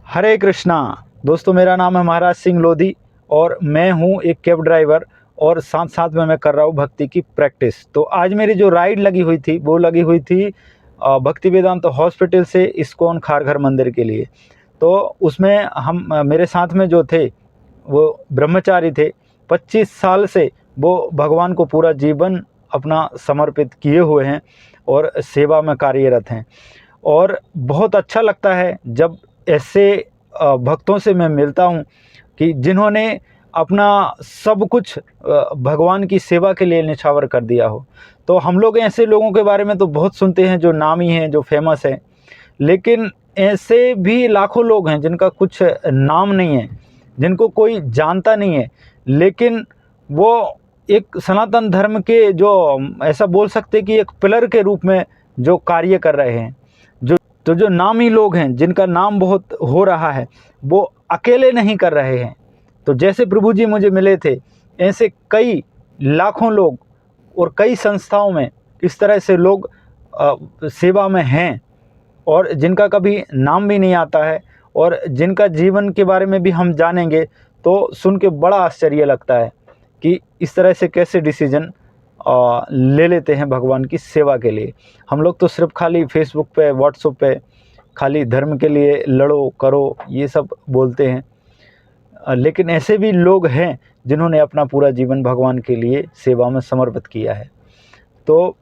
हरे कृष्णा दोस्तों, मेरा नाम है महाराज सिंह लोधी और मैं हूं एक कैब ड्राइवर और साथ साथ में मैं कर रहा हूं भक्ति की प्रैक्टिस। तो आज मेरी जो राइड लगी हुई थी वो लगी हुई थी भक्ति वेदांत हॉस्पिटल से इस्कॉन खारघर मंदिर के लिए। तो उसमें हम मेरे साथ में जो थे वो ब्रह्मचारी थे। 25 साल से वो भगवान को पूरा जीवन अपना समर्पित किए हुए हैं और सेवा में कार्यरत हैं। और बहुत अच्छा लगता है जब ऐसे भक्तों से मैं मिलता हूं कि जिन्होंने अपना सब कुछ भगवान की सेवा के लिए निछावर कर दिया हो। तो हम लोग ऐसे लोगों के बारे में तो बहुत सुनते हैं जो नामी हैं, जो फेमस हैं, लेकिन ऐसे भी लाखों लोग हैं जिनका कुछ नाम नहीं है, जिनको कोई जानता नहीं है, लेकिन वो एक सनातन धर्म के जो ऐसा बोल सकते कि एक पिलर के रूप में जो कार्य कर रहे हैं। जो नामी लोग हैं, जिनका नाम बहुत हो रहा है, वो अकेले नहीं कर रहे हैं। तो जैसे प्रभु जी मुझे मिले थे, ऐसे कई लाखों लोग और कई संस्थाओं में इस तरह से लोग सेवा में हैं और जिनका कभी नाम भी नहीं आता है और जिनका जीवन के बारे में भी हम जानेंगे तो सुन के बड़ा आश्चर्य लगता है कि इस तरह से कैसे डिसीजन ले लेते हैं भगवान की सेवा के लिए। हम लोग तो सिर्फ खाली फेसबुक पे, व्हाट्सएप पे खाली धर्म के लिए लड़ो करो ये सब बोलते हैं, लेकिन ऐसे भी लोग हैं जिन्होंने अपना पूरा जीवन भगवान के लिए सेवा में समर्पित किया है। तो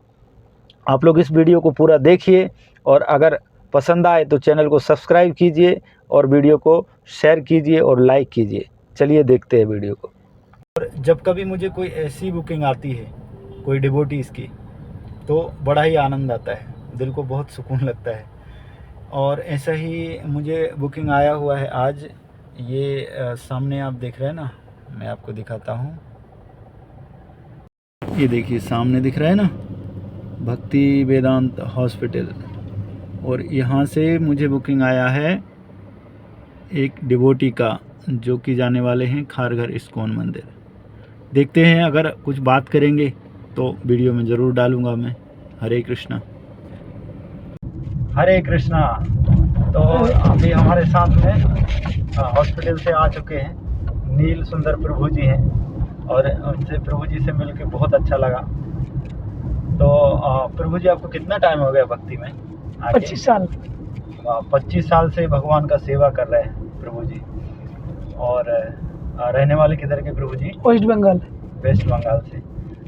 आप लोग इस वीडियो को पूरा देखिए और अगर पसंद आए तो चैनल को सब्सक्राइब कीजिए और वीडियो को शेयर कीजिए और लाइक कीजिए। चलिए देखते हैं वीडियो को। और जब कभी मुझे कोई ऐसी बुकिंग आती है कोई डिवोटीज़ की, तो बड़ा ही आनंद आता है, दिल को बहुत सुकून लगता है। और ऐसा ही मुझे बुकिंग आया हुआ है आज। ये सामने आप देख रहे हैं ना, मैं आपको दिखाता हूँ। ये देखिए सामने दिख रहा है ना, भक्ति वेदांत हॉस्पिटल। और यहाँ से मुझे बुकिंग आया है एक डिवोटी का, जो कि जाने वाले हैं खारघर इस्कॉन मंदिर। देखते हैं, अगर कुछ बात करेंगे तो वीडियो में ज़रूर डालूंगा मैं। हरे कृष्णा। हरे कृष्णा। तो अभी हमारे साथ में हॉस्पिटल से आ चुके हैं नील सुंदर प्रभु जी हैं और उनसे प्रभु जी से मिलकर बहुत अच्छा लगा। तो प्रभु जी, आपको कितना टाइम हो गया भक्ति में? 25 साल। 25 साल से भगवान का सेवा कर रहे हैं प्रभु जी। और रहने वाले किधर के प्रभु जी? वेस्ट बंगाल। वेस्ट बंगाल से।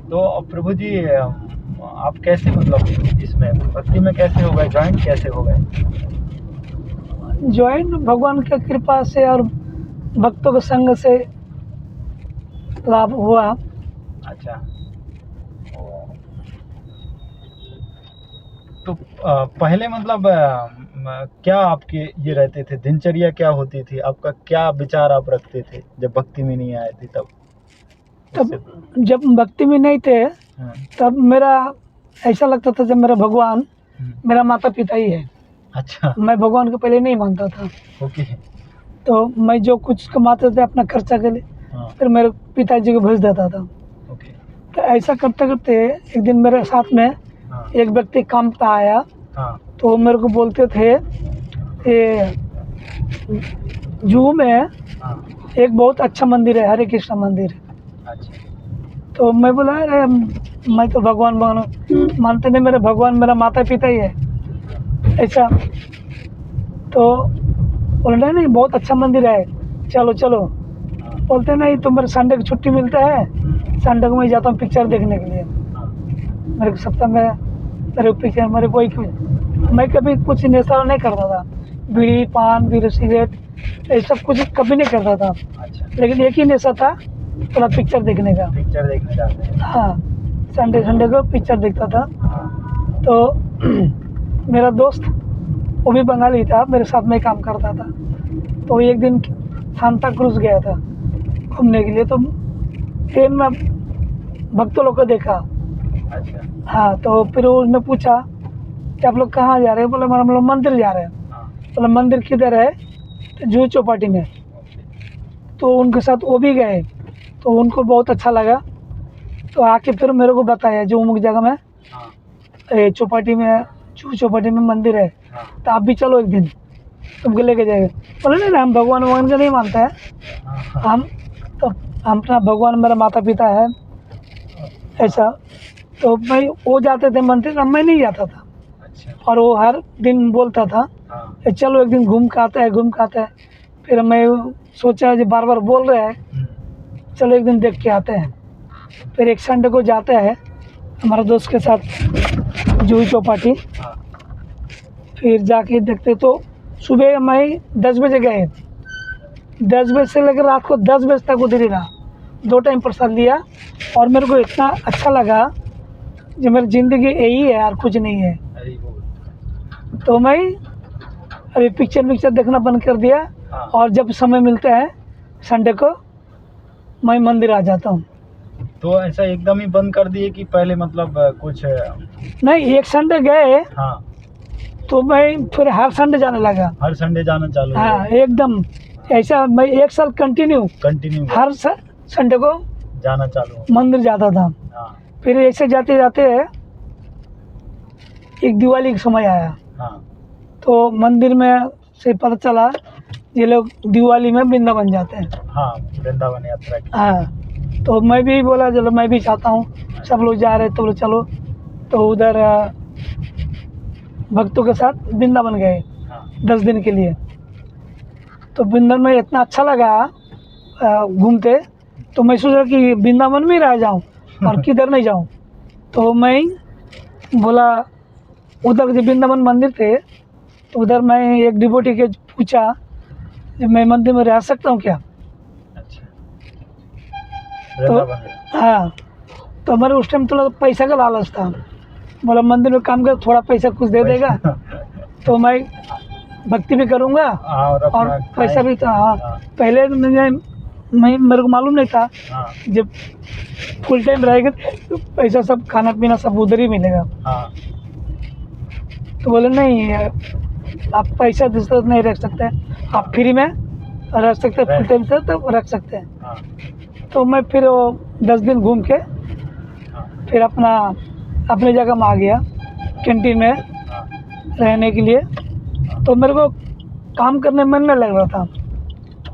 तो प्रभु जी, आप कैसे, मतलब इसमें भक्ति में कैसे हो गए, ज्वाइन कैसे हो गए? ज्वाइन भगवान की कृपा से और भक्तों के संग से लाभ हुआ। अच्छा। तो पहले मतलब क्या आपके ये रहते थे, दिनचर्या क्या होती थी, आपका क्या विचार आप रखते थे जब भक्ति में नहीं आए थे तब? जब भक्ति में नहीं थे तब मेरा ऐसा लगता था जब मेरा भगवान मेरा माता पिता ही है। अच्छा। मैं भगवान को पहले नहीं मानता था। ओके। तो मैं जो कुछ कमाते थे अपना खर्चा के लिए, फिर मेरे पिताजी को भेज देता था। ओके। तो ऐसा करते करते एक दिन मेरे साथ में एक व्यक्ति काम पे आया। तो वो मेरे को बोलते थे ये जू में एक बहुत अच्छा मंदिर है, हरे कृष्णा मंदिर। अच्छा। तो मैं बोला अरे मैं तो भगवान मानते नहीं, मेरे भगवान मेरा माता पिता ही है ऐसा। तो बोले नहीं बहुत अच्छा मंदिर है, चलो चलो। बोलते नहीं तो मेरे संडे को छुट्टी मिलता है, संडे को मैं जाता हूँ पिक्चर देखने के लिए। मेरे को सप्ताह में मेरे पिक्चर मेरे कोई मैं कभी कुछ नशा नहीं करता था, बीड़ी पान बीड़ी सिगरेट ये सब कुछ कभी नहीं करता था। अच्छा। लेकिन एक ही नशा था, थोड़ा पिक्चर देखने का। पिक्चर देखने जाते हैं? हाँ, संडे को पिक्चर देखता था। तो मेरा दोस्त वो भी बंगाली था, मेरे साथ में काम करता था। तो एक दिन सांता क्रूज गया था घूमने के लिए, तो ट्रेन में भक्तों लोग को देखा। अच्छा। हाँ, तो फिर उसने पूछा कि आप लोग कहाँ जा रहे हैं? बोले हम लोग मंदिर जा रहे हैं। बोले मंदिर किधर है? तो जूही चौपाटी में। तो उनके साथ वो भी गए, तो उनको बहुत अच्छा लगा। तो आके फिर मेरे को बताया जो अमुक जगह में चौपाटी में जूही चौपाटी में मंदिर है, तो आप भी चलो एक दिन। तुमको लेके जाएंगे। बोले नहीं हम भगवान भगवान का नहीं मानते हैं, हम तो हम अपना भगवान मेरा माता पिता है ऐसा। तो मैं वो जाते थे मंदिर, अब मैं नहीं जाता था। अच्छा। और वो हर दिन बोलता था हाँ। कि चलो एक दिन घूम के आते हैं, घूम के आते हैं। फिर मैं सोचा जो बार बार बोल रहे हैं, चलो एक दिन देख के आते हैं। फिर एक संडे को जाते हैं हमारे दोस्त के साथ जूही चौपाटी। हाँ। फिर जाके देखते तो सुबह मैं 10 बजे गए, 10 बजे से लेकर रात को 10 बजे तक उधर ही रहा। 2 टाइम प्रसाद लिया और मेरे को इतना अच्छा लगा जो मेरी ज़िंदगी यही है और कुछ नहीं है। तो मैं अभी पिक्चर देखना बंद कर दिया। हाँ। और जब समय मिलता है संडे को मैं मंदिर आ जाता हूँ। तो ऐसा एकदम ही बंद कर दिए कि पहले मतलब कुछ? नहीं, एक संडे गए हाँ। तो मैं फिर हर संडे जाने लगा। हर संडे जाना चालू हो हाँ गया? एकदम ऐसा मैं 1 साल कंटिन्यू हर संडे को जाना चालू हो? मंदिर जाता था। हाँ। फिर ऐसे जाते जाते एक दिवाली का समय आया। हाँ। तो मंदिर में से पता चला ये लोग दिवाली में वृंदावन जाते हैं। हाँ, वृंदावन यात्रा की। हाँ, तो मैं भी बोला चलो मैं भी चाहता हूँ, सब लोग जा रहे तो बोले चलो। तो उधर भक्तों के साथ वृंदावन गए हाँ। 10 दिन के लिए। तो वृंदावन में इतना अच्छा लगा घूमते। तो मैं सोचा कि वृंदावन में ही रह जाऊँ और किधर नहीं जाऊँ। तो मैं बोला उधर जो वृंदावन मंदिर थे तो उधर मैं एक डिवोटी के पूछा कि मैं मंदिर में रह सकता हूँ क्या। अच्छा। तो वृंदावन में? हाँ, तो हमारे उस टाइम थोड़ा पैसा का लालच था। बोला मंदिर में काम कर थोड़ा पैसा कुछ दे देगा तो मैं भक्ति भी करूँगा और और अपना पैसा भी था। हाँ, हाँ। पहले मेरे को मालूम नहीं था हाँ। जब फुल टाइम रहेगा तो पैसा सब खाना पीना सब उधर ही मिलेगा। हाँ। तो बोले नहीं आप पैसा जिस तरह नहीं रख सकते, आप फ्री में रख सकते हैं, फुल टाइम से तो रख सकते हैं। हाँ। तो मैं फिर 10 दिन घूम के हाँ। फिर अपने जगह में आ गया कैंटीन में हाँ। रहने के लिए। तो मेरे को काम करने में मन नहीं लग रहा था।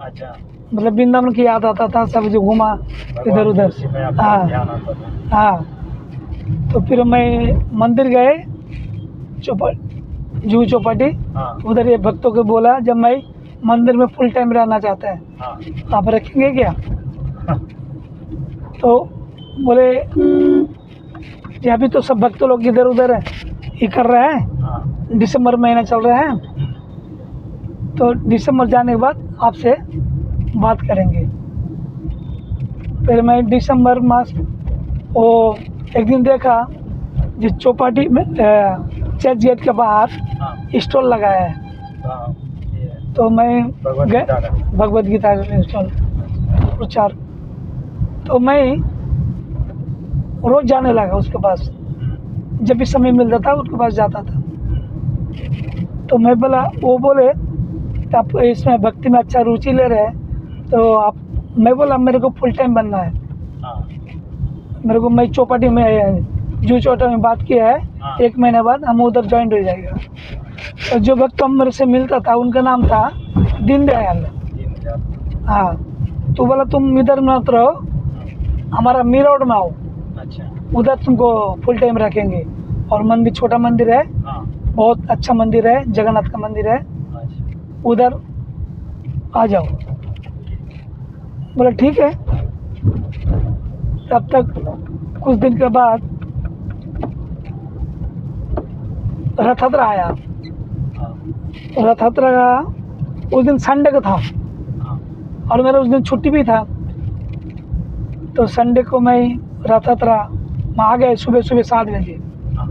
अच्छा। मतलब वृंदावन की याद आता था, सब जो घूमा इधर उधर। उसी में आपका हाँ। ध्यान आता था। हाँ, तो फिर मैं मंदिर गए जूही चौपाटी। हाँ। उधर ये भक्तों को बोला जब मैं मंदिर में फुल टाइम रहना चाहते हैं हाँ। आप रखेंगे क्या। तो बोले कि अभी तो सब भक्त लोग इधर उधर ही कर रहे हैं, हाँ। दिसंबर महीना चल रहे हैं, तो दिसंबर जाने के बाद आपसे बात करेंगे। फिर मैं दिसंबर मास वो एक दिन देखा जिस चौपाटी में चर्च गेट के बाहर हाँ। स्टॉल लगाया है। हाँ, ये तो मैं भगवद गीता का। भगवद गीता का स्टॉल प्रचार। तो मैं रोज जाने लगा उसके पास, जब भी समय मिलता था उसके पास जाता था। तो मैं बोला, वो बोले आप इसमें भक्ति में अच्छा रुचि ले रहे हैं तो आप, मैं बोला मेरे को फुल टाइम बनना है। हाँ। मेरे को मैं चौपाटी में जूही चौपाटी में बात किया है। हाँ। 1 महीने बाद हम उधर ज्वाइन हो जाएगा। तो जो भक्त मेरे से मिलता था उनका नाम था दीनदयाल। हाँ, तो बोला तुम इधर मत रहो, हमारा मीरौड में आओ, अच्छा। उधर तुमको फुल टाइम रखेंगे। और मंदिर छोटा मंदिर है, हाँ। बहुत अच्छा मंदिर है, जगन्नाथ का मंदिर है, अच्छा। उधर आ जाओ। बोला ठीक है। तब तक कुछ दिन के बाद रथ यात्रा आया। हाँ। रथ यात्रा उस दिन संडे का था हाँ। और मेरा उस दिन छुट्टी भी था। तो संडे को मैं रथ यात्रा में आ गए सुबह 7 बजे। हाँ।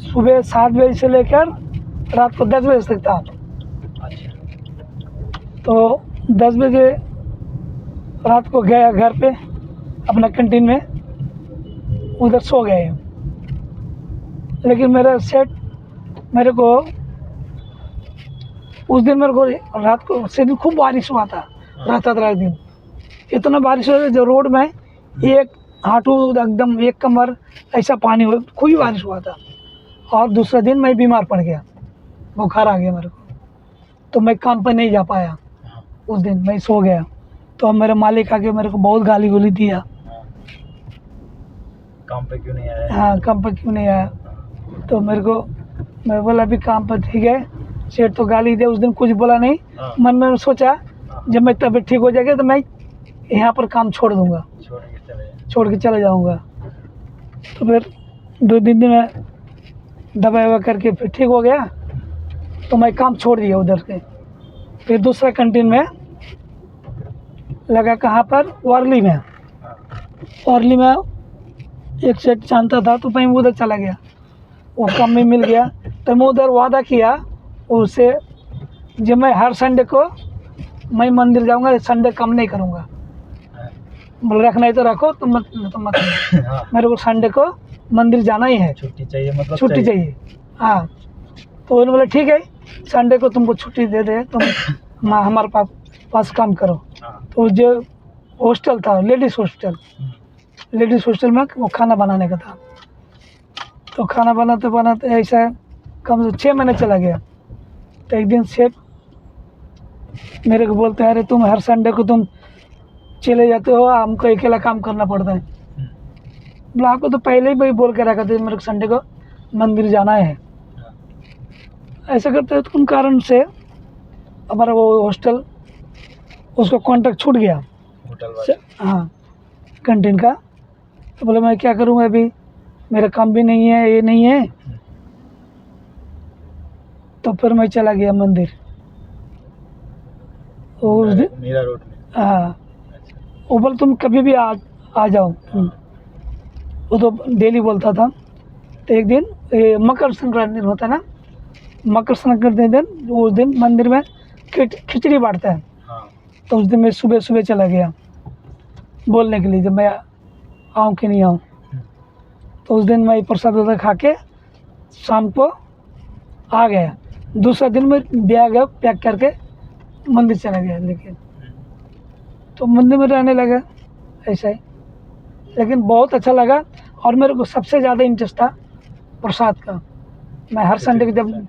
सुबह 7 बजे से लेकर रात को 10 बजे तक था। अच्छा। तो 10 बजे रात को गया घर पे अपना कैंटीन में, उधर सो गए। लेकिन मेरा सेट मेरे को उस दिन मेरे को रात को से दिन खूब बारिश हुआ था। रात रात दिन इतना बारिश हुआ जो रोड में एक हाथों एकदम एक कमर ऐसा पानी हुआ, खूब बारिश हुआ था। और दूसरा दिन मैं बीमार पड़ गया, बुखार आ गया मेरे को। तो मैं काम पर नहीं जा पाया। हाँ, उस दिन मैं सो गया, तो अब मेरे मालिक आके मेरे को बहुत गाली गुली दिया। हाँ। काम पे क्यों नहीं आया? हाँ, काम पर क्यों नहीं आया? तो मेरे को, मैं बोला अभी काम पर ठीक है, सेठ तो गाली दे, उस दिन कुछ बोला नहीं। हाँ, मन में सोचा हाँ, जब मैं तबीयत ठीक हो जाएगी तो मैं यहाँ पर काम छोड़ दूंगा, छोड़ के चले जाए। छोड़ के चला जाऊंगा। तो फिर 2-3 दिन में दवा ववा करके फिर ठीक हो गया, तो मैं काम छोड़ दिया उधर के। फिर दूसरा कैंटीन में लगा, कहाँ पर? वारली में। हाँ, वारली में एक सेठ जानता था, तो मैं उधर चला गया, वो काम में मिल गया। तो मैं उधर वादा किया उससे, जब मैं हर संडे को मैं मंदिर जाऊंगा, संडे कम नहीं करूंगा। हाँ, बोले रखना है तो रखो, तो मत हाँ। मेरे को संडे को मंदिर जाना ही है, छुट्टी चाहिए, मतलब छुट्टी चाहिए। हाँ, तो उन्होंने बोला ठीक है, संडे को तुमको छुट्टी दे दे, तुम हमारे पास काम करो। हाँ, तो जो हॉस्टल था, लेडीज़ हॉस्टल, लेडीज़ हॉस्टल में वो खाना बनाने का था। तो खाना बनाते बनाते ऐसा कम से 6 महीने चला गया। तो एक दिन सेठ मेरे को बोलते हैं, अरे तुम हर संडे को तुम चले जाते हो, हमको अकेला काम करना पड़ता है। बोला आपको तो पहले ही भाई बोल के रखा था मेरे को संडे को मंदिर जाना है। ऐसा करते तो उन कारण से हमारा वो हॉस्टल, उसका कॉन्ट्रैक्ट छूट गया। होटल वाले। हाँ, कैंटीन का। तो बोले मैं क्या करूँगा, अभी मेरा काम भी नहीं है, ये नहीं है। तो फिर मैं चला गया मंदिर। उस दिन मीरा रोड में। हाँ, अच्छा। वो बोले तुम कभी भी आ जाओ तुम। वो तो डेली बोलता था। तो एक दिन ये मकर संक्रांति दिन होता है ना, मकर संक्रांति दिन उस दिन मंदिर में खिचड़ी बांटता है। हाँ, तो उस दिन मैं सुबह सुबह चला गया बोलने के लिए, जब मैं आऊँ कि नहीं आऊँ। तो उस दिन मैं प्रसाद वसाद खा के शाम को आ गया। दूसरा दिन मैं बैग पैक करके मंदिर चला गया लेकिन। तो मंदिर में रहने लगा ऐसा ही, लेकिन बहुत अच्छा लगा। और मेरे को सबसे ज़्यादा इंटरेस्ट था प्रसाद का। मैं हर संडे को जब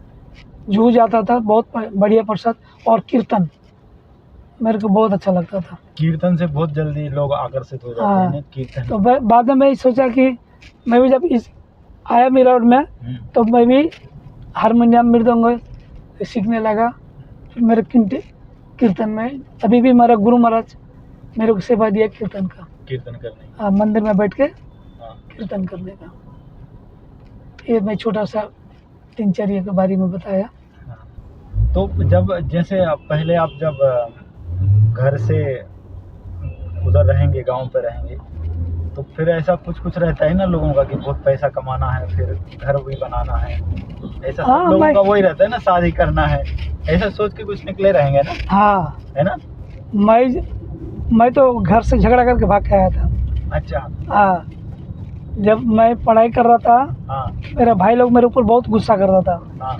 जू जाता था, बहुत बढ़िया प्रसाद और कीर्तन मेरे को बहुत अच्छा लगता था। कीर्तन से बहुत जल्दी लोग आकर्षित हो जाते हैं हाँ। ना, कीर्तन। तो बाद में मैं सोचा कि मैं भी जब इस आया मीरा रोड में, तो मैं भी हारमोनियम मृदंग सीखने लगा। फिर मेरे कीर्तन में अभी भी मेरा गुरु महाराज मेरे को सेवा दिया कीर्तन का, कीर्तन करने। हाँ, मंदिर में बैठ के हाँ, कीर्तन करने का। ये मैं छोटा सा दिनचर्या के बारे में बताया। हाँ। तो जब जैसे पहले आप जब घर से उधर रहेंगे, गांव पे रहेंगे, तो फिर ऐसा कुछ रहता है ना लोगों का कि बहुत पैसा कमाना है, फिर घर भी बनाना है, ऐसा सब हाँ, लोगों का वही रहता है ना, शादी करना है, ऐसा सोच के कुछ निकले रहेंगे ना, हाँ, है ना? मैं तो घर से झगड़ा करके भाग के आया था। अच्छा। हाँ, जब मैं पढ़ाई कर रहा था, हाँ, मेरा भाई लोग मेरे ऊपर बहुत गुस्सा कर रहा था। हाँ,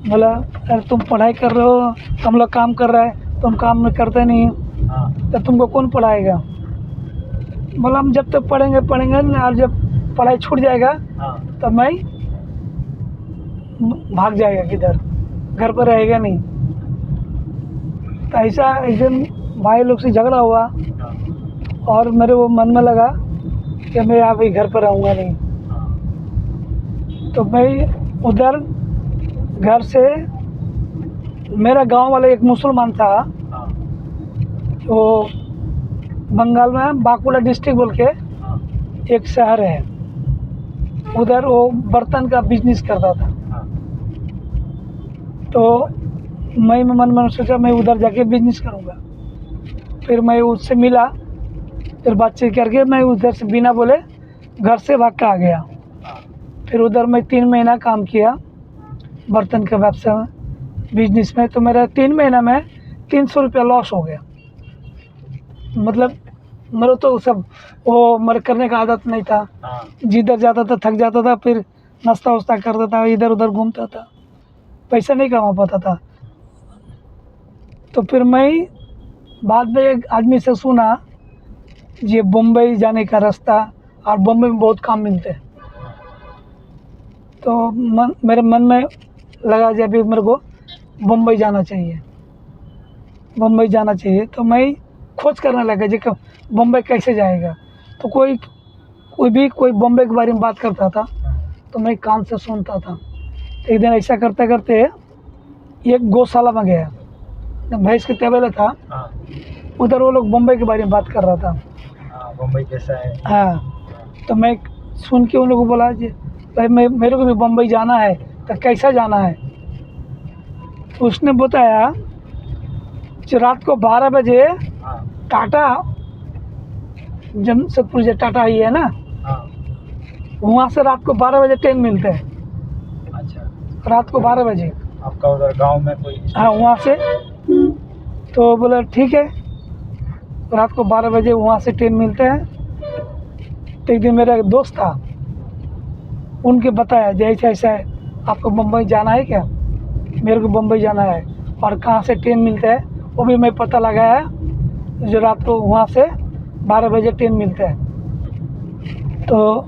बोला अरे तुम पढ़ाई कर रहे हो, हम लोग काम कर रहे हैं, तुम काम में करते नहीं, हाँ, तो तुमको कौन पढ़ाएगा? बोला हम जब तक पढ़ेंगे ना, और जब पढ़ाई छूट जाएगा हाँ, तब मैं भाग जाएगा किधर, घर पर रहेगा नहीं। तो ऐसा एक दिन भाई लोग से झगड़ा हुआ, हाँ, और मेरे वो मन में लगा कि मैं अभी घर पर रहूँगा नहीं। हाँ, तो मैं उधर घर से, मेरा गांव वाला एक मुसलमान था, हाँ, वो बंगाल में बांकुड़ा डिस्ट्रिक्ट बोल के हाँ, एक शहर है, उधर वो बर्तन का बिजनेस करता था। हाँ, तो मैं मन में सोचा मैं उधर जाके बिजनेस करूँगा। फिर मैं उससे मिला, फिर बातचीत करके मैं उधर से बिना बोले घर से भाग के आ गया। हाँ, फिर उधर मैं 3 महीना काम किया बर्तन के व्यवसाय में, बिजनेस में। तो मेरा 3 महीना में 300 रुपया लॉस हो गया। मतलब मेरा तो सब वो मेरे करने का आदत नहीं था। हाँ, जिधर जाता था थक जाता था, फिर नाश्ता वास्ता करता था, इधर उधर घूमता था, पैसा नहीं कमा पाता था। तो फिर मैं बाद में एक आदमी से सुना ये बम्बई जाने का रास्ता, और बम्बई में बहुत काम मिलते हैं। तो मेरे मन में लगा जब भी मेरे को बम्बई जाना चाहिए। बम्बई जाना चाहिए। तो मैं खोज करने लगा जी कि बम्बई कैसे जाएगा। तो कोई बम्बई के बारे में बात करता था तो मैं कान से सुनता था। एक दिन ऐसा करते करते एक गौशाला में गया, भैंस के तबेला था, हाँ उधर वो लोग बम्बई के बारे में बात कर रहा था। हाँ, बम्बई कैसा है। हाँ, तो मैं सुन के उन लोगों को बोला जी भाई मेरे को भी बम्बई जाना है, तो कैसा जाना है। तो उसने बताया कि रात को 12 बजे हाँ टाटा, जमशेदपुर जो टाटा ही है ना, हाँ, वहाँ से रात को 12 बजे ट्रेन मिलते हैं, अच्छा। रात को 12 बजे। आपका उधर गांव में कोई हाँ, वहाँ से। तो बोला ठीक है, रात को 12 बजे वहाँ से ट्रेन मिलते हैं। तो एक दिन मेरा एक दोस्त था, उनके बताया जैसे ऐसा है, आपको मुंबई जाना है क्या, मेरे को मुंबई जाना है, और कहाँ से ट्रेन मिलता है वो भी मैं पता लगाया, जो रात को वहाँ से 12 बजे ट्रेन मिलता है। तो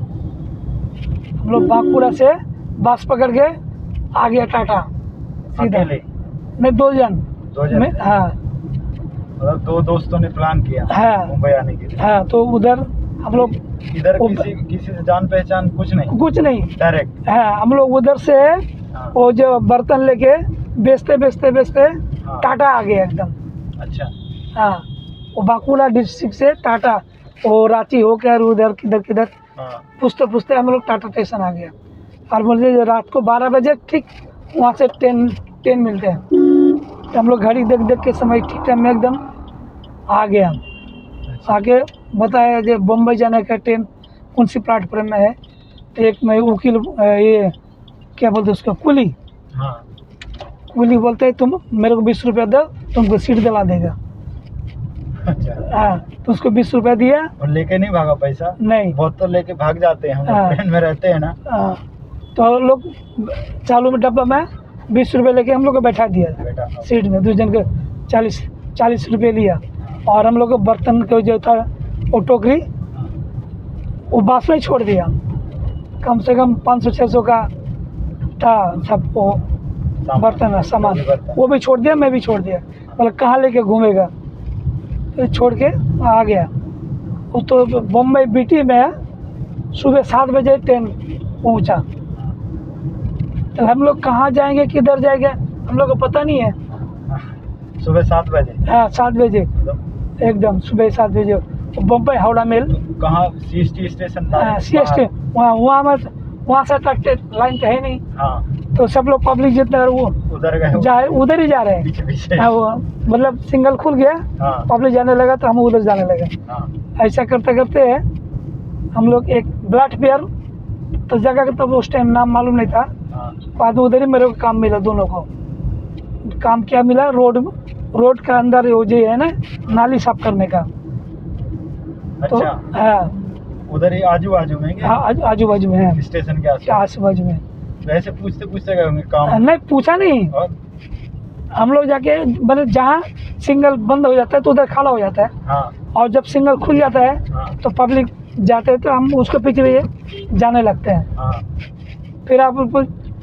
हम लोग बांकुड़ा से बस पकड़ के आ गया टाटा सीधा। अकेले? नहीं, 2 जन। दो जन? हाँ मतलब 2 दोस्तों ने प्लान किया हाँ मुंबई आने के लिए। हाँ। तो उधर हम लोग इधर किसी से जान पहचान कुछ नहीं, डायरेक्ट? हाँ, हम लोग उधर से हाँ। वो जो बर्तन लेके बेचते हाँ। टाटा आ गए एकदम। अच्छा। हाँ, वो बांकुड़ा डिस्ट्रिक्ट से टाटा, वो रांची होकर उधर किधर हाँ पूछते हम लोग टाटा स्टेशन आ गया। और बोलते रात को 12 बजे ठीक वहाँ से ट्रेन मिलते हैं। तो हम लोग घड़ी देख के समय ठीक टाइम में एकदम आ गए। हम आके बताया जो बम्बई जाने का ट्रेन कौन सी प्लेटफॉर्म में है। तो एक में वकील, ये क्या बोलते उसको, कुली हाँ। बोलते हैं तुम मेरे को 20 रुपया दो, तुमको सीट दिला देगा। अच्छा। हाँ, तो उसको 20 रुपया दिया। और लेके नहीं भागा पैसा? नहीं। बहुत तो लेके भाग जाते हैं, हम हाँ। ट्रेन में रहते हैं ना। हाँ, तो लोग चालू में डब्बा में 20 रुपये लेके हम लोग को बैठा दिया बेटा सीट में। 2 जन के 40 रुपये लिया। और हम लोग को बर्तन को जो था वो टोकरी वो बस में छोड़ दिया। कम से कम 500-600 का था सब वो बर्तन सामान, वो भी छोड़ दिया, मैं भी छोड़ दिया। मतलब कहाँ लेके घूमेगा, तो छोड़ के आ गया। वो तो बम्बई बीटी में सुबह 7 बजे ट्रेन पहुँचा। तो हम लोग कहाँ जाएंगे किधर जाएंगे हम लोग को पता नहीं है। सुबह 7 बजे? हाँ, 7 बजे एकदम सुबह 7 बजे। बम्बई हावड़ा मेल। कहाँ? सीएसटी स्टेशन था? हाँ, सीएसटी वहाँ से तक लाइन तो है नहीं। हाँ। तो सब लोग पब्लिक जितना वो उधर गए, उधर ही जा रहे हैं। पीछे। हाँ, वो मतलब सिंगल खुल गया। हाँ। पब्लिक जाने लगा तो हम उधर जाने लगे। हाँ। ऐसा करते करते हम लोग एक ब्लड फेयर, तो जगह का तब उस टाइम नाम मालूम नहीं था। हाँ। बाद में उधर ही मेरे को काम मिला, दोनों को काम क्या मिला, रोड का अंदर वो जो है ना नाली साफ करने का। तो अच्छा। हाँ, उधर ही आजू बाजू में? हाँ, आजू बाजू में है, स्टेशन के आसपास? आजू बाजू में। वैसे पूछते गए होंगे काम? नहीं, पूछा नहीं। और हम लोग जाके मतलब जहाँ सिंगल बंद हो जाता है तो उधर खाला हो जाता है। हाँ। और जब सिंगल खुल जाता है हाँ। तो पब्लिक जाते हैं, तो हम उसके पीछे जाने लगते हैं। हाँ। फिर आप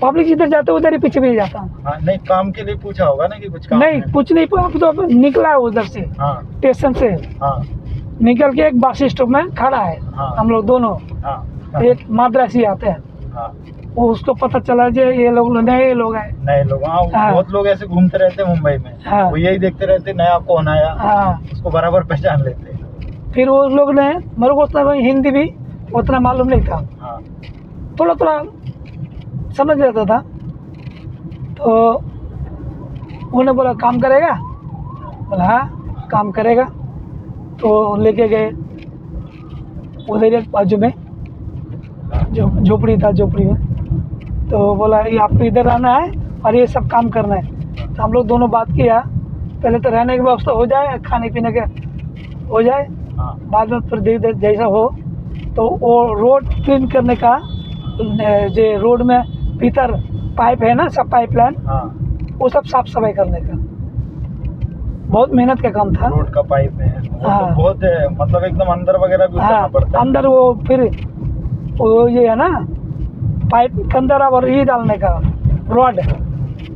पब्लिक जिधर जाते हैं उधर ही पीछे जाता हूँ। हाँ, नहीं काम के लिए पूछा होगा ना कि कुछ काम नहीं, है? कुछ नहीं, तो निकला है उधर से, हाँ। स्टेशन से हाँ। निकल के एक बस स्टॉप में खड़ा है। हाँ। हम लोग दोनों, हाँ। एक मद्रासी आते हैं, हाँ। वो उसको पता चला जो ये लोग नए लोग हैं। नए लोग? हाँ, हाँ। बहुत लोग ऐसे घूमते रहते हैं मुंबई में। हाँ। वो यही देखते रहते नया कौन आया, हाँ, उसको बराबर पहचान लेते हैं। फिर वो लोग ने मेरे को उतना हिंदी भी उतना मालूम नहीं था। हाँ। थोड़ा समझ लेता था। तो उन्होंने बोला काम करेगा, बोला हाँ काम करेगा। तो लेके गए उधर एक बाजू में जो झोपड़ी था, झोपड़ी में। तो बोला ये आपको इधर रहना है और ये सब काम करना है। तो हम लोग दोनों बात किया, पहले तो रहने की व्यवस्था हो जाए, खाने पीने के हो जाए, हाँ। बाद में फिर धीरे धीरे जैसा हो। तो वो रोड क्लीन करने का, जो रोड में भीतर पाइप है ना, सब पाइपलाइन, हाँ। वो सब साफ सफाई करने का बहुत मेहनत का काम था। रोड का पाइप है वो हाँ। तो बहुत है, मतलब एकदम अंदर वगैरह भी उतरना हाँ, पड़ता है। अंदर वो फिर वो ये है ना पाइप के अंदर और ये डालने का रॉड,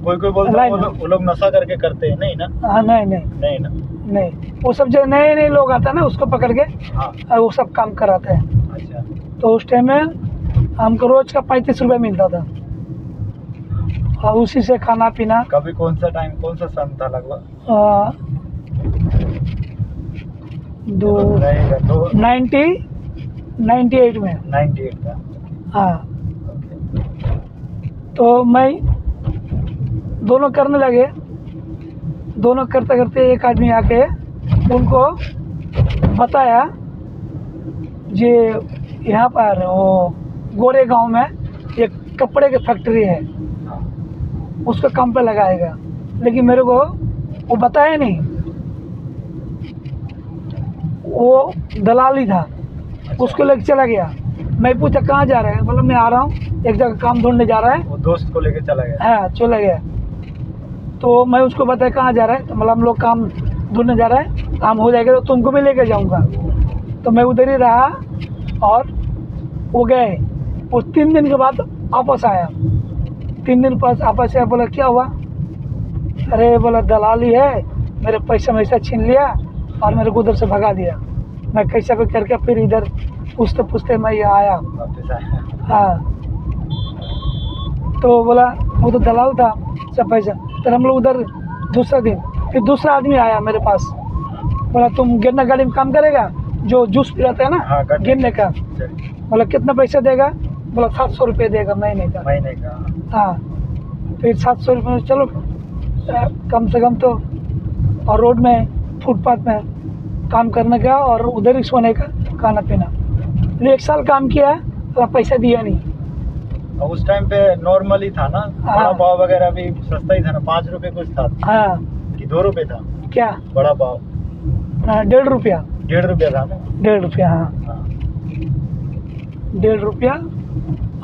कोई कोई बोलता है लाइन वो लोग नशा करके करते हैं, नहीं ना? हाँ नहीं नहीं नहीं ना? नहीं, वो सब जो नए नए लोग आता है ना उसको पकड़ के हाँ। और वो सब काम कराते हैं। अच्छा। तो उस टाइम में हमको रोज का 35 रुपये मिलता था और उसी से खाना पीना। कभी कौन सा सन था लगभग? आ, दो रहेगा दो 98 में। 98 का। हाँ, ओके। तो मैं दोनों करने लगे। दोनों करते करते एक आदमी आके उनको बताया जे यहाँ पर वो गोरे गांव में एक कपड़े की फैक्ट्री है, हाँ। उसको काम पे लगाएगा। लेकिन मेरे को वो बताया नहीं, वो दलाली था, उसको लेके चला गया। मैं पूछा कहाँ जा रहा है, मतलब मैं आ रहा हूँ, एक जगह काम ढूंढने जा रहा है। वो दोस्त को लेके चला गया। हाँ चला गया। तो मैं उसको बताया कहाँ जा रहा है, तो मतलब हम लोग काम ढूंढने जा रहा है, काम हो जाएगा तो तुमको भी लेकर जाऊँगा। तो मैं उधर ही रहा और वो गए। वो 3 दिन के बाद वापस आया। 3 दिन पास वापस आया, बोला क्या हुआ? अरे बोला दलाली है, मेरे पैसा वैसा छीन लिया और मेरे को उधर से भगा दिया। मैं कैसा भी करके फिर इधर पूछते पूछते मैं यहाँ आया। वापस आया। हाँ, तो बोला वो तो दलाल था सब पैसा। फिर हम लोग उधर दूसरा दिन फिर दूसरा आदमी आया मेरे पास, बोला तुम गिरना गाड़ी में काम करेगा, जो जूस पिलाता है ना हाँ, गिरने का। चलिए। बोला कितना पैसा देगा? बोला 700 रुपये देगा महीने का। महीने का। हाँ, फिर 700 रुपये में चलो कम से कम तो, और रोड में फुटपाथ में काम करने का और उधर ही सोने का, खाना पीना। फिर 1 साल काम किया, तो पैसा दिया नहीं। और उस टाइम पे नॉर्मल ही था ना, हाँ। बड़ा पाव वगैरह भी सस्ता ही था ना, 5 रुपए कुछ था हाँ कि 2 रुपए था क्या? बड़ा पाव? 1.5 रुपया। 1.5 रुपया था ना? 1.5 रुपया, हाँ हाँ। 1.5 रुपया।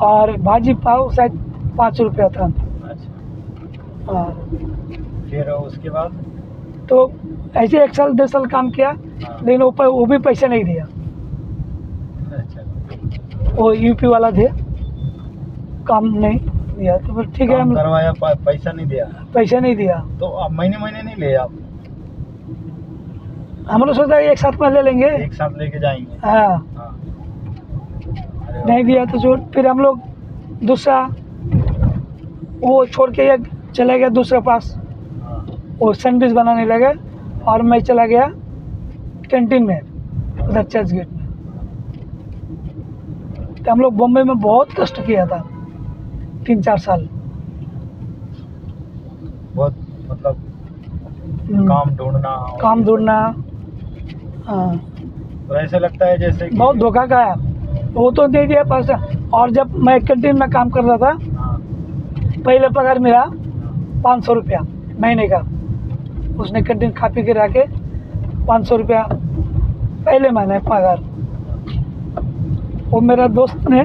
और भाजी पाव शायद 5 रुपया था। अच्छा। हाँ, फिर उसके बाद? तो ऐसे 1 साल 2 साल काम किया, हाँ। लेकिन वो भी पैसा नहीं दिया। अच्छा। वो यूपी वाला थे, काम नहीं दिया। तो फिर ठीक है, काम हम करवाया, पैसा नहीं दिया, पैसा नहीं दिया। तो अब महीने महीने नहीं ले आप? हम लोग सोचा एक साथ में ले लेंगे। एक साथ लेके जाएंगे। हाँ, हाँ। अरे वाह। नहीं दिया तो छोड़। फिर हम लोग दूसरा वो छोड़ के एक चले गए दूसरे पास, हाँ। वो सैंडविच बनाने लगे और मैं चला गया कैंटीन में उधर चर्च गेट में। तो हम लोग बॉम्बे में बहुत कष्ट किया था 3-4 साल। बहुत मतलब हम्म, काम ढूंढना और काम ये सब। ढूंढना। हाँ, तो ऐसे लगता है जैसे कि बहुत धोखा खाया। वो तो दे दिया पैसा। और जब मैं कैंटीन में काम कर रहा था, हाँ। पहले पगार मेरा 500 रुपया महीने का। उसने कैंटीन खा पी के रह के 500 रुपया पहले महीने पगार। वो मेरा दोस्त ने,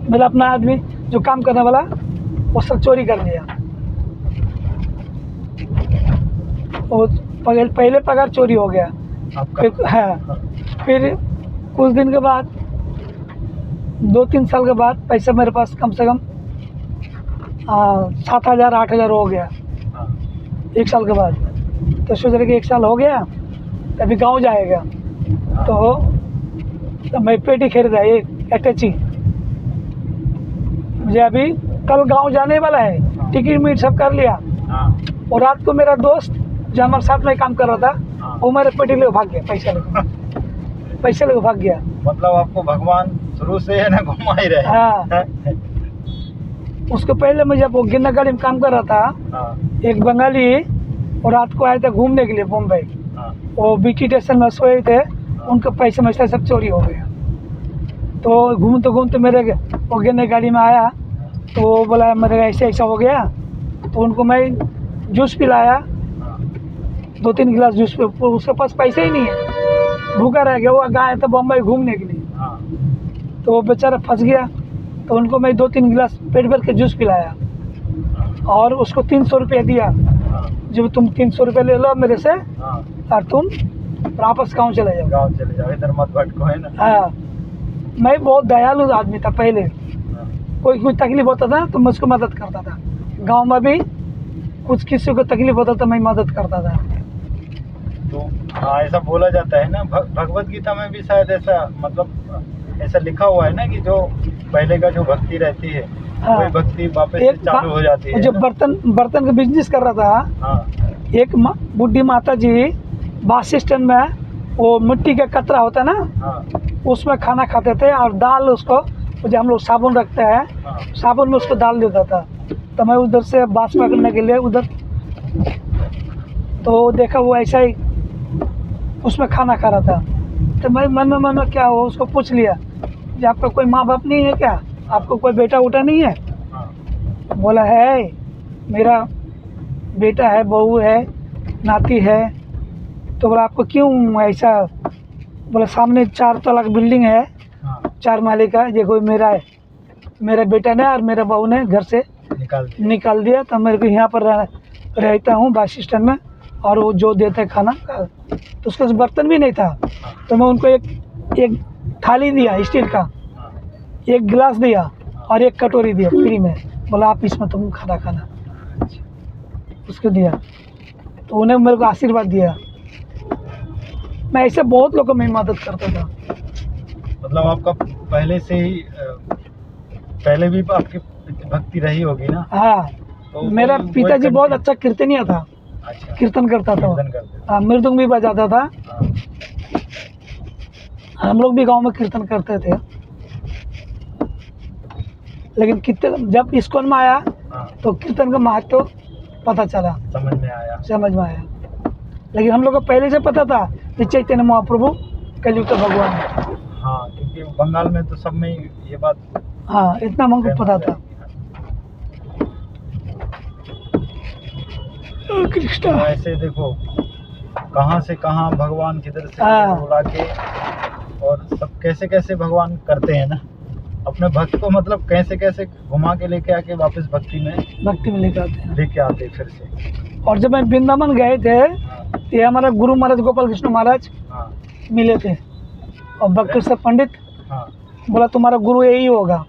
मेरा अपना आदमी जो काम करने वाला, वो सब चोरी कर लिया। वो पहले पगार चोरी हो गया। आपका? फिर हाँ, फिर कुछ दिन के बाद 2-3 साल के बाद पैसा मेरे पास कम से कम 7,000-8,000 हो गया हाँ। 1 साल के बाद। तो सोच रहे कि 1 साल हो गया तभी गांव जाएगा। हाँ। तो मैं पेटी खरीदा, ये अटैची। मुझे अभी कल गांव जाने वाला है, टिकट मीट सब कर लिया। हाँ। और रात को मेरा दोस्त जो हमारे साथ में काम कर रहा था, हाँ। वो मेरे पेटी लेके भाग गया, पैसा लेके भाग गया। मतलब आपको भगवान शुरू से है ना घुमा ही रहे। हाँ। उसको पहले मैं जब वो गिरना गाड़ी में काम कर रहा था, हाँ। एक बंगाली और रात को आए थे घूमने के लिए बम्बई। हाँ। वो बीटी स्टेशन में सोए थे, उनके पैसे वैसे सब चोरी हो गया। तो घूमते घूमते मेरे वो गिरने गाड़ी में आया, तो वो बोला मेरे ऐसे ऐसा हो गया। तो उनको मैं जूस पिलाया, 2-3 गिलास जूस। उसके पास पैसे ही नहीं है, भूखा रह गया। वो गया था बम्बई घूमने के लिए, हाँ। तो वो बेचारा फंस गया। तो उनको मैं 2-3 गिलास पेट भर के जूस पिलाया और उसको 300 रुपया दिया। हाँ। जब तुम 300 रुपये ले लो मेरे से हाँ। और तुम वापस गाँव चले जाओ। गाँव चले जाओ, इधर मत भटको, है ना? हाँ, मैं बहुत दयालु आदमी था पहले। हाँ। कोई तकलीफ होता था तो मैं उसको मदद करता था। गांव में भी कुछ किसी को तकलीफ होता तो मैं मदद करता था। तो हाँ, ऐसा बोला जाता है ना, भगवत गीता में भी शायद ऐसा, मतलब ऐसा लिखा हुआ है ना कि जो पहले का जो भक्ति रहती है, हाँ। वही भक्ति वापस से चालू हो जाती है जो ना? बर्तन का बिजनेस कर रहा था, हाँ एक बुढ़ी माता जी बस स्टैंड में वो मिट्टी का कतरा होता है ना, हाँ उसमें खाना खाते थे और दाल उसको, जो हम लोग साबुन रखते हैं, हाँ साबुन में उसको डाल देता था। तो मैं उधर से बास पकड़ने के लिए उधर, तो देखा वो ऐसा ही उसमें खाना खा रहा था। तो मैं मन में क्या हो, उसको पूछ लिया कि आपका कोई माँ बाप नहीं है क्या, आपको कोई बेटा उटा नहीं है? हाँ। बोला है, मेरा बेटा है, बहू है, नाती है। तो बोला आपको क्यों ऐसा? बोला सामने 4 तला की बिल्डिंग है, हाँ 4 माले का, ये कोई मेरा है, मेरा बेटा ने और मेरा बहू ने घर से निकाल दिया। तो मेरे को यहाँ पर रहता हूँ बस स्टैंड में, और वो जो देते खाना, तो उसका बर्तन भी नहीं था। तो मैं उनको एक थाली दिया स्टील का, एक गिलास दिया और एक कटोरी दिया फ्री में। बोला आप इसमें तुम खाना खाना, उसको दिया। तो उन्हें मेरे को आशीर्वाद दिया। मैं ऐसे बहुत लोगों में मदद करता था। मतलब आपका पहले से ही पहले भी आपकी भक्ति रही होगी ना? हाँ, तो मेरा पिताजी बहुत कंटिन्यू- अच्छा कीर्तनिया था, अच्छा, कीर्तन करता था। कीर्तन करते थे। हाँ, मृदंग भी बजाता था। हाँ, हम लोग भी गांव में कीर्तन करते थे। लेकिन कितने जब इस्कॉन में आया हाँ, तो कीर्तन का महत्व पता चला, समझ में आया। समझ में आया। लेकिन हम लोग को पहले से पता था कि चैतन्य महाप्रभु कलयुग का भगवान है। हाँ, क्योंकि बंगाल में तो सब में ये बात हाँ, इतना हमको पता था। कृष्णा, तो ऐसे देखो कहाँ से कहाँ भगवान किधर से हाँ। बुला के, और सब कैसे कैसे भगवान करते हैं ना अपने भक्त को, मतलब कैसे कैसे घुमा के लेके आके वापस भक्ति में लेके आते हैं। लेके आते फिर से। और जब मैं वृंदावन गए थे, हाँ, ये हमारा गुरु महाराज गोपाल कृष्ण महाराज हाँ, मिले थे, और बक्सर पंडित हाँ, बोला तुम्हारा गुरु यही होगा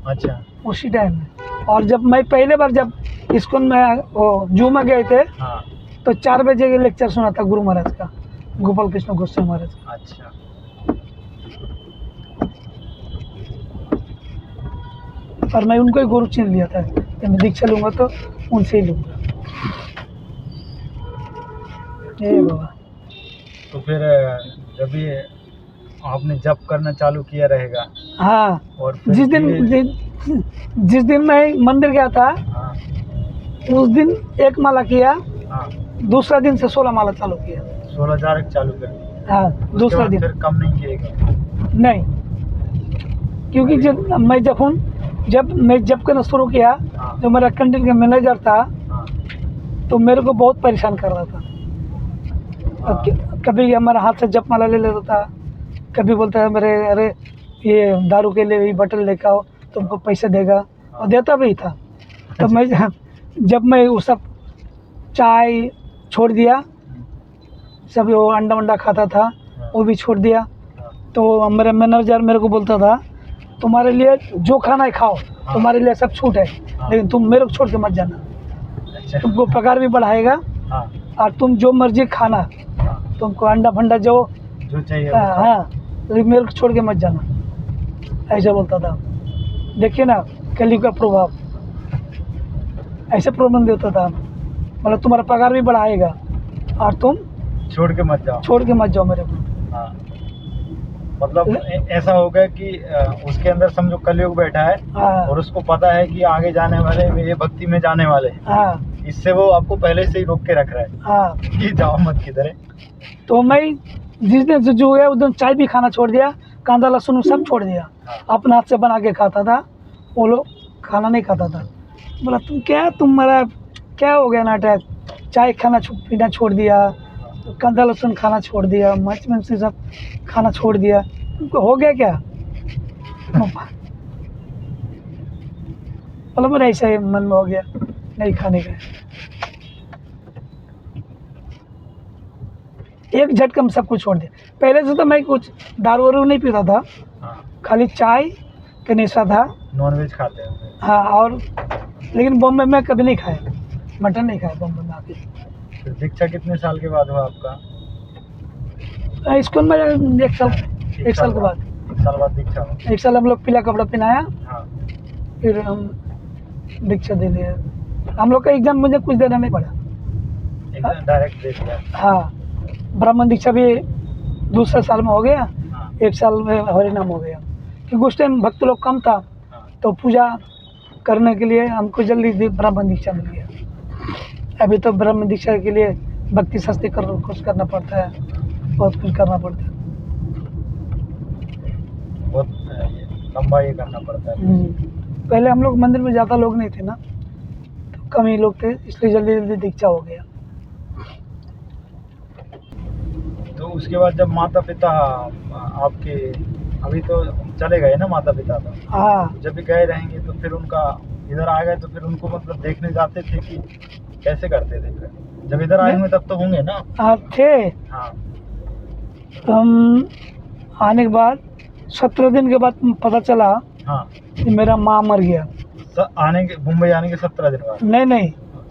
अच्छा, उसी टाइम में। और जब मैं पहले बार जब इस्कॉन में वो जू में गए थे, हाँ, तो 4 बजे के लेक्चर सुना था गुरु महाराज का, गोपाल कृष्ण गोस्वामी महाराज का। अच्छा। और मैं उनको ही गुरु चुन लिया था कि मैं दीक्षा लूँगा तो उनसे ही लूँगा। ये बाबा। तो फिर जब ये आपने जप करना चालू किया रहेगा, हाँ, और फिर जिस दिन मैं मंदिर गया था, हाँ, उस दिन 1 माला किया, हाँ, दूसरा दिन से 16 माला चालू किया। 16,000 चालू कर दिया। हाँ, दूसरा दिन फिर कम नहीं किएगा? नहीं, क्योंकि जब मैं जब करना शुरू किया, हाँ, जो मेरा कैंटीन का मैनेजर था, हाँ, तो मेरे को बहुत परेशान कर रहा था। हाँ, कभी हमारे हाथ से जप माला ले लेता था, कभी बोलता है मेरे, अरे ये दारू के लिए बटन लेकर आओ, तुमको पैसे देगा, और देता भी था। तब मैं जब मैं वो सब चाय छोड़ दिया, सब वो अंडा वंडा खाता था वो भी छोड़ दिया, तो मेरा मैनेजर मेरे को बोलता था तुम्हारे लिए जो खाना है खाओ, तुम्हारे लिए सब छूट है, लेकिन तुम मेरे को छोड़ के मत जाना, अच्छा, तुमको पगार भी बढ़ाएगा, हाँ, और तुम जो मर्जी खाना, हाँ, तुमको अंडा फंडा जो चाहिए वो हाँ, लेकिन मेरे को छोड़ के मत जाना, ऐसा बोलता था। देखिए ना कलयुग का प्रभाव, ऐसे प्रबंध देता था, मतलब तुम्हारा पगार भी बढ़ाएगा और तुम छोड़ के मत जाओ मेरे को। हाँ, मतलब ऐसा हो गया कि उसके अंदर समझो कलयुग बैठा है, हाँ, और उसको पता है कि आगे जाने वाले ये भक्ति में जाने वाले हैं, हाँ, इससे वो आपको पहले से ही रोक के रख रहा है हाँ। कि जाओ मत किधर है। तो मैं जिस दिन से जो है उस दिन चाय भी खाना छोड़ दिया, कांदा लहसुन सब छोड़ दिया, अपने हाथ से बना के खाता था, वो लोग खाना नहीं खाता था। बोला तुम्हारा क्या हो गया नाटक, चाय पीना छोड़ दिया, कांदा लहसुन खाना छोड़ दिया, मर्च से सब खाना छोड़ दिया, तुमको हो गया क्या? बोला मेरा ऐसा ही मन में हो गया नहीं खाने का। एक झटका में सब कुछ छोड़ दिया। पहले से तो मैं कुछ दारू वारू नहीं पीता था, खाली चाय का नशा था। नॉनवेज खाते हैं? हाँ, और लेकिन बॉम्बे में कभी नहीं खाया। मटन नहीं खाया बॉम्बे में आके। फिर दीक्षा कितने साल के बाद हुआ आपका? स्कूल में 1 साल के बाद। 1 साल बाद दीक्षा हुआ। 1 साल हम लोग पीला कपड़ा पहनाया, हाँ। फिर हम दीक्षा दे दिया। हम लोग का एग्जाम मुझे कुछ देना नहीं पड़ा। एकदम डायरेक्ट दे दिया। हाँ, ब्राह्मण दीक्षा भी दूसरे साल में हो गया, हाँ। 1 साल में हरिनाम हो गया, क्योंकि उस टाइम भक्त लोग कम था, हाँ। तो पूजा करने के लिए हमको जल्दी ब्राह्मण दीक्षा मिल गया। अभी तो ब्राह्मण दीक्षा के लिए भक्ति शास्त्री कुछ करना पड़ता है, बहुत कुछ करना पड़ता है। बहुत लंबा ये करना पड़ता है। पहले हम लोग मंदिर में ज़्यादा लोग नहीं थे ना, तो कम ही लोग थे, इसलिए जल्दी जल्दी दीक्षा हो गया। तो उसके बाद जब माता पिता आपके अभी तो चले गए ना माता पिता, तो हाँ, जब भी गए रहेंगे तो फिर उनका इधर आ गए तो फिर उनको मतलब देखने जाते थे कि कैसे करते थे? फिर जब इधर आए होंगे तब तो होंगे ना? थे। हाँ। हम आने के बाद 17 दिन के बाद पता चला हाँ। कि मेरा माँ मर गया। आने के मुंबई आने के 17 दिन बाद? नहीं,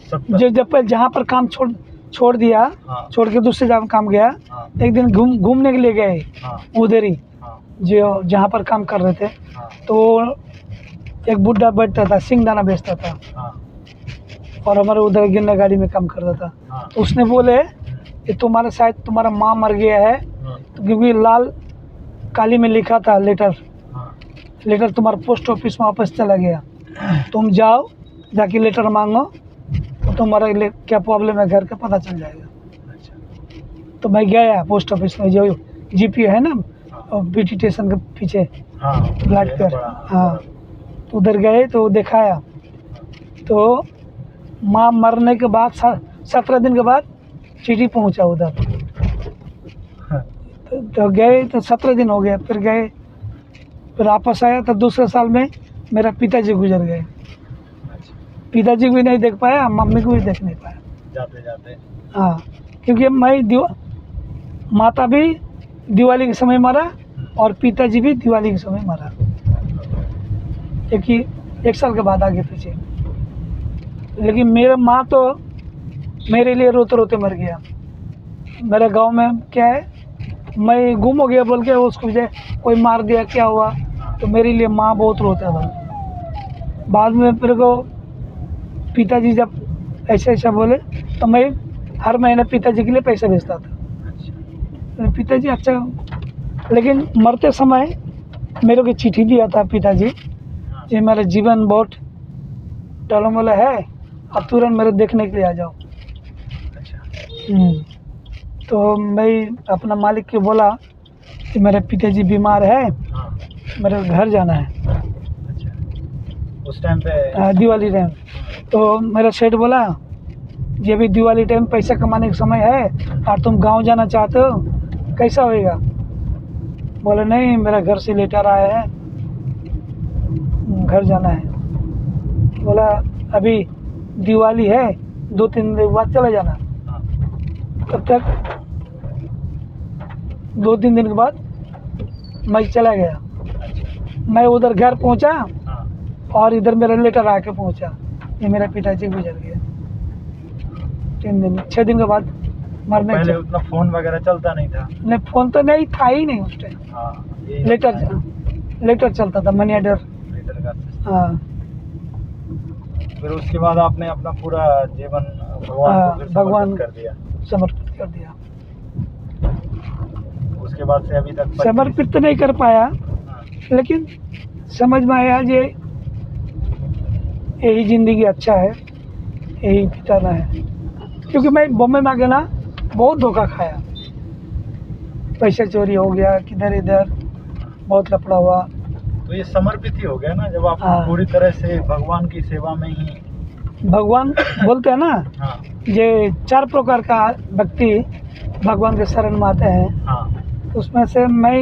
17। जब जहाँ पर काम छोड़ दिया, हाँ। छोड़ के दूसरे जगह काम गया। हाँ। एक दिन घूमने के लिए गए। हाँ। उधर ही हाँ। जो जहाँ पर काम कर रहे थे। हाँ। तो एक बुढ़ा बैठता था, सिंगदाना बेचता था। हाँ। और हमारे उधर गिरने गाड़ी में काम करता था। हाँ। तो उसने बोले कि तुम्हारा माँ मर गया है, तो क्योंकि लाल काली में लिखा था लेटर तुम्हारा पोस्ट ऑफिस में वापस चला गया, तुम जाओ जाके लेटर मांगो, तो तुम्हारा क्या प्रॉब्लम है घर का पता चल जाएगा। अच्छा। तो मैं गया पोस्ट ऑफिस में, जो जीपी है ना, बीटी स्टेशन के पीछे ब्लैक पर। हाँ, तो उधर गए तो दिखाया, तो माँ मरने के बाद 17 दिन के बाद चिट्ठी पहुंचा उधर। तो गए तो 17 दिन हो गया, फिर गए, फिर वापस आया तो दूसरे साल में मेरा पिताजी गुजर गए। पिताजी को भी नहीं देख पाया, मम्मी को भी देख नहीं पाया जाते जाते। हाँ, क्योंकि मैं माता भी दिवाली के समय मरा और पिताजी भी दिवाली के समय मरा, क्योंकि 1 साल के बाद आगे पीछे। लेकिन मेरा माँ तो मेरे लिए रोते रोते मर गया। मेरे गांव में क्या है, मैं गुम हो गया बोल के उसको कोई मार दिया, क्या हुआ, तो मेरे लिए माँ बहुत रोता था। बाद में मेरे को पिताजी जब ऐसा बोले तो मैं हर महीने पिताजी के लिए पैसे भेजता था। पिताजी अच्छा, लेकिन मरते समय मेरे को चिट्ठी दिया था पिताजी कि मेरा जीवन बहुत टलमला है, अब तुरंत मेरे देखने के लिए आ जाओ। तो मैं अपना मालिक को बोला कि मेरे पिताजी बीमार है, मेरे घर जाना है। उस टाइम पे दिवाली टाइम। तो मेरा सेठ बोला ये भी दिवाली टाइम पैसा कमाने का समय है और तुम गांव जाना चाहते हो, कैसा होएगा? बोले नहीं, मेरा घर से लेटर आया है, घर जाना है। बोला अभी दिवाली है, 2-3 दिन बाद चला जाना। तब तक 2-3 दिन के बाद मैं चला गया। मैं उधर घर पहुंचा और इधर मेरा लेटर आके पहुंचा, ये मेरा पिताजी गुजर गया 6 दिन के बाद मरने। पहले उतना फोन वगैरह चलता नहीं था? नहीं, फोन तो नहीं था ही नहीं उस टाइम। लेटर चलता था, मनी ऑर्डर। हाँ। फिर उसके बाद आपने अपना पूरा जीवन भगवान को कर दिया, समर्पित कर दिया। उसके बाद से अभी तक समर्पित तो नहीं कर पाया, लेकिन समझ में आया जे यही जिंदगी अच्छा है, यही बिताना है। क्योंकि मैं बॉम्बे में आके ना बहुत धोखा खाया, पैसा चोरी हो गया, किधर इधर बहुत लफड़ा हुआ। तो ये समर्पित ही हो गया ना, जब आप पूरी तरह से भगवान की सेवा में ही। भगवान बोलते हैं ना, हाँ। ये 4 प्रकार का व्यक्ति भगवान के शरण में आते हैं। हाँ। उसमें से मैं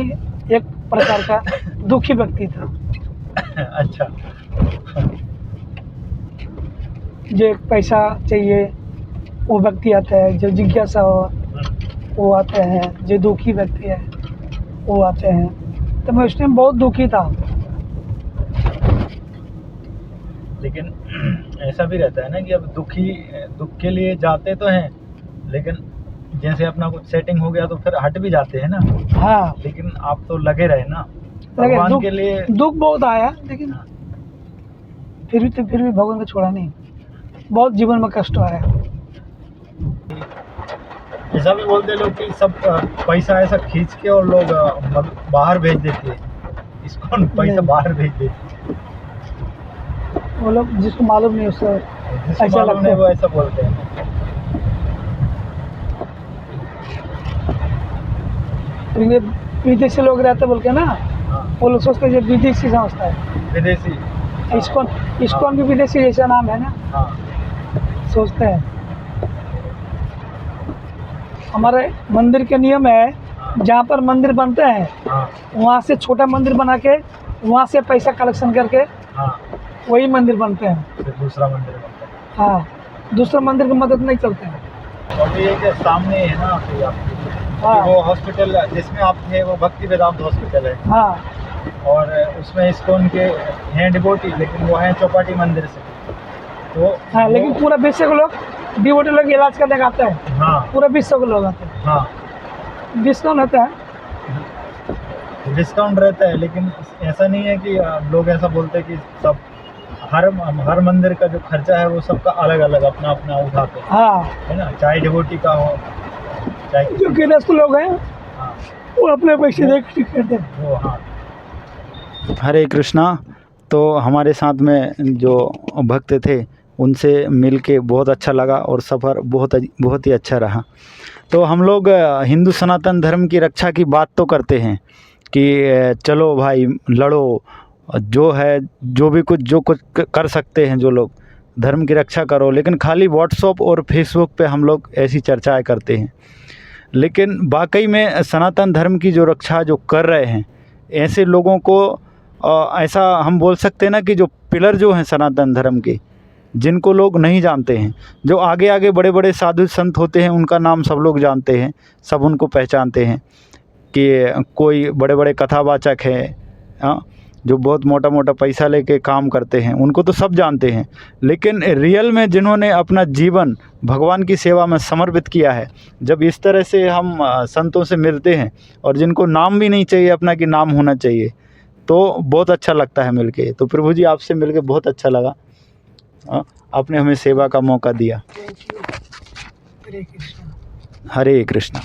एक प्रकार का दुखी व्यक्ति था। अच्छा। जो पैसा चाहिए वो व्यक्ति आता है, जो जिज्ञासा हो वो आते हैं, जो दुखी व्यक्ति है वो आते हैं। तो मैं उस टाइम बहुत दुखी था। लेकिन ऐसा भी रहता है ना कि अब दुख के लिए जाते तो हैं, लेकिन जैसे अपना कुछ सेटिंग हो गया तो फिर हट भी जाते हैं ना। हाँ, लेकिन आप तो लगे रहे ना लगे भगवान के लिए। दुख बहुत आया, लेकिन फिर भी भगवान को छोड़ा नहीं। बहुत जीवन में कष्ट आया। ऐसा भी बोलते लोग कि सब पैसा ऐसा खींच के और लोग बाहर भेज देते हैं, इसको पैसा नहीं। बाहर भेज देते हैं। वो लोग जिसको मालूम नहीं उसको जिसको ऐसा मालूम लगता नहीं है। वो ऐसा बोलते हैं। ये विदेशी लोग रहते बोल के ना, हाँ, वो लोग सोचते हैं ये विदेशी संस्था है। विदेशी। इस्कॉन भी विदेशी जैसा नाम है ना, हाँ, सोचते हैं। हमारे मंदिर के नियम है, जहाँ पर मंदिर बनते हैं हाँ, वहाँ से छोटा मंदिर बना के वहाँ से पैसा कलेक्शन करके हाँ, वही मंदिर बनते हैं। फिर दूसरा मंदिर बनता है। हाँ, दूसरे मंदिर की मदद नहीं चलते हैं। और ये के सामने है ना आपके हाँ। वो हॉस्पिटल जिसमें आप थे वो भक्ति वेदांत हॉस्पिटल है, हाँ, और उसमें इस्कॉन के हैं डिवोटी, लेकिन वो हैं चौपाटी मंदिर से। तो हाँ, लेकिन पूरा विश्व के लोग डिवोटी लोग इलाज करने आते हैं। हाँ, पूरा विश्व के लोग आते हैं। हाँ, डिस्काउंट होता है। डिस्काउंट रहता है, लेकिन ऐसा नहीं है कि लोग ऐसा बोलते हैं कि सब हर मंदिर का जो खर्चा है वो सबका अलग अलग अपना अपना उठाते हैं, हाँ, है ना, चाहे डिवोटी का हो चाहे जो गृहस्थ लोग हैं हाँ, वो अपने पैसे देख ठीक करते हैं। वो हाँ। हरे कृष्णा। तो हमारे साथ में जो भक्त थे उनसे मिल के बहुत अच्छा लगा और सफ़र बहुत ही अच्छा रहा। तो हम लोग हिंदू सनातन धर्म की रक्षा की बात तो करते हैं कि चलो भाई लड़ो, जो कुछ कर सकते हैं जो लोग धर्म की रक्षा करो, लेकिन खाली व्हाट्सएप और फेसबुक पे हम लोग ऐसी चर्चाएं करते हैं। लेकिन वाकई में सनातन धर्म की जो रक्षा जो कर रहे हैं ऐसे लोगों को ऐसा हम बोल सकते हैं ना कि जो पिलर जो हैं सनातन धर्म के, जिनको लोग नहीं जानते हैं, जो आगे आगे बड़े बड़े साधु संत होते हैं उनका नाम सब लोग जानते हैं, सब उनको पहचानते हैं कि कोई बड़े बड़े कथावाचक हैं जो बहुत मोटा मोटा पैसा लेके काम करते हैं, उनको तो सब जानते हैं। लेकिन रियल में जिन्होंने अपना जीवन भगवान की सेवा में समर्पित किया है, जब इस तरह से हम संतों से मिलते हैं और जिनको नाम भी नहीं चाहिए अपना कि नाम होना चाहिए, तो बहुत अच्छा लगता है मिलके। तो प्रभु जी आपसे मिलके बहुत अच्छा लगा, आपने हमें सेवा का मौका दिया। हरे कृष्णा। हरे कृष्णा।